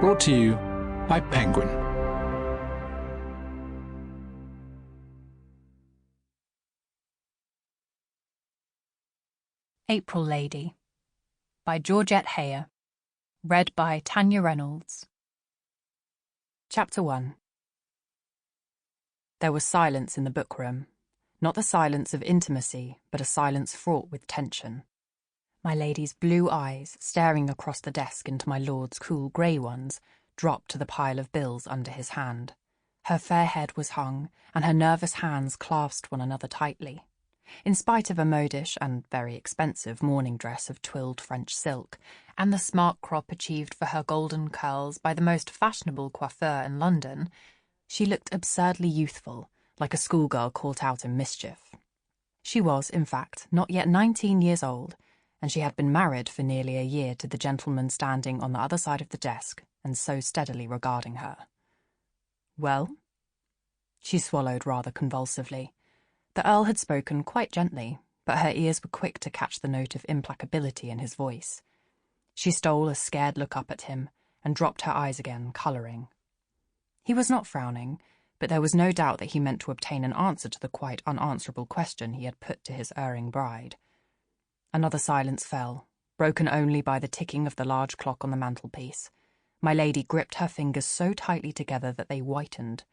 Brought to you by Penguin. April Lady by Georgette Heyer. Read by Tanya Reynolds. Chapter 1. There was silence in the bookroom. Not the silence of intimacy, but a silence fraught with tension. My lady's blue eyes, staring across the desk into my lord's cool grey ones, dropped to the pile of bills under his hand. Her fair head was hung, and her nervous hands clasped one another tightly. In spite of a modish and very expensive morning dress of twilled French silk, and the smart crop achieved for her golden curls by the most fashionable coiffeur in London, she looked absurdly youthful, like a schoolgirl caught out in mischief. She was, in fact, not yet 19 years old, and she had been married for nearly a year to the gentleman standing on the other side of the desk and so steadily regarding her. Well? She swallowed rather convulsively. The Earl had spoken quite gently, but her ears were quick to catch the note of implacability in his voice. She stole a scared look up at him and dropped her eyes again, colouring. He was not frowning, but there was no doubt that he meant to obtain an answer to the quite unanswerable question he had put to his erring bride. Another silence fell, broken only by the ticking of the large clock on the mantelpiece. My lady gripped her fingers so tightly together that they whitened.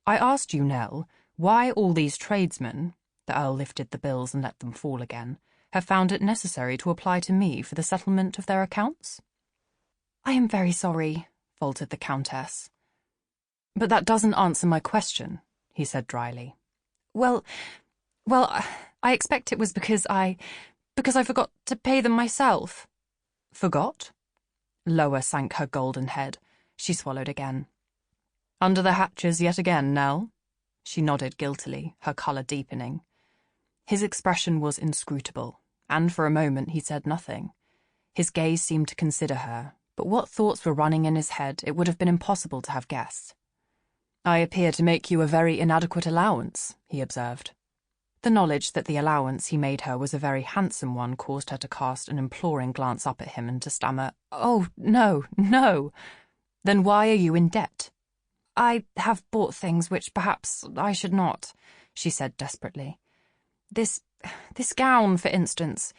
"I asked you, Nell, why all these tradesmen," the Earl lifted the bills and let them fall again, "have found it necessary to apply to me for the settlement of their accounts?" "I am very sorry," faltered the Countess. "But that doesn't answer my question," he said dryly. Well, I expect it was because I forgot to pay them myself." "Forgot?" Lower sank her golden head. She swallowed again. "Under the hatches yet again, Nell?" She nodded guiltily, her colour deepening. His expression was inscrutable, and for a moment he said nothing. His gaze seemed to consider her, but what thoughts were running in his head it would have been impossible to have guessed. "I appear to make you a very inadequate allowance," he observed. The knowledge that the allowance he made her was a very handsome one caused her to cast an imploring glance up at him and to stammer, "Oh, no, no." "Then why are you in debt?" "I have bought things which perhaps I should not," she said desperately. This gown, for instance.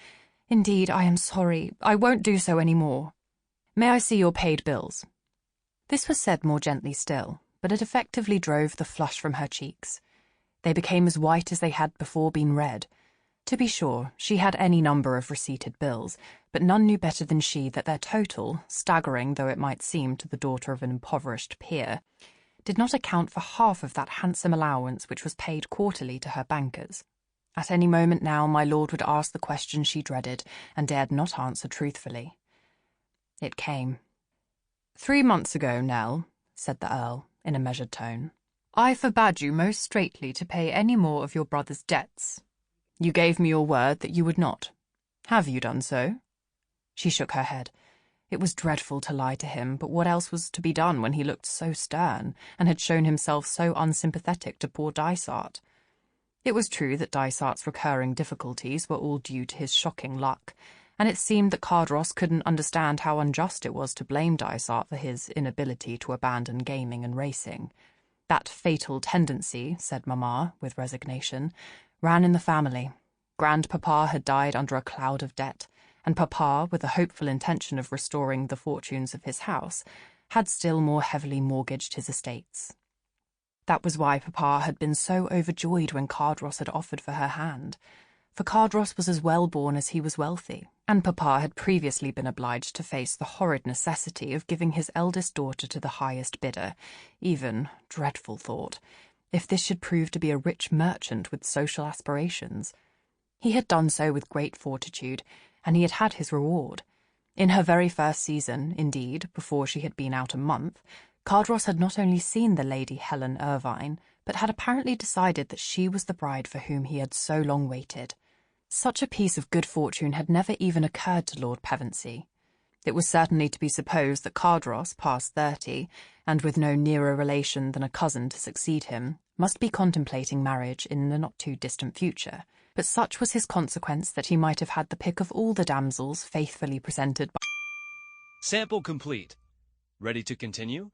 Indeed, I am sorry. I won't do so any more." "May I see your paid bills?" This was said more gently still, but it effectively drove the flush from her cheeks. They became as white as they had before been red. To be sure, she had any number of receipted bills, but none knew better than she that their total, staggering though it might seem to the daughter of an impoverished peer, did not account for half of that handsome allowance which was paid quarterly to her bankers. At any moment now my lord would ask the question she dreaded, and dared not answer truthfully. It came. 3 months ago, Nell," said the Earl, in a measured tone, "I forbade you most straitly to pay any more of your brother's debts. You gave me your word that you would not. Have you done so?" She shook her head. It was dreadful to lie to him, but what else was to be done when he looked so stern, and had shown himself so unsympathetic to poor Dysart? It was true that Dysart's recurring difficulties were all due to his shocking luck, and it seemed that Cardross couldn't understand how unjust it was to blame Dysart for his inability to abandon gaming and racing. That fatal tendency, said Mamma, with resignation, ran in the family. Grandpapa had died under a cloud of debt, and Papa, with the hopeful intention of restoring the fortunes of his house, had still more heavily mortgaged his estates. That was why Papa had been so overjoyed when Cardross had offered for her hand, for Cardross was as well born as he was wealthy, and Papa had previously been obliged to face the horrid necessity of giving his eldest daughter to the highest bidder, even, dreadful thought, if this should prove to be a rich merchant with social aspirations. He had done so with great fortitude, and he had had his reward. In her very first season, indeed, before she had been out a month, Cardross had not only seen the Lady Helen Irvine, but had apparently decided that she was the bride for whom he had so long waited. Such a piece of good fortune had never even occurred to Lord Pevensey. It was certainly to be supposed that Cardross, past 30, and with no nearer relation than a cousin to succeed him, must be contemplating marriage in the not-too-distant future, but such was his consequence that he might have had the pick of all the damsels faithfully presented by... Sample complete. Ready to continue?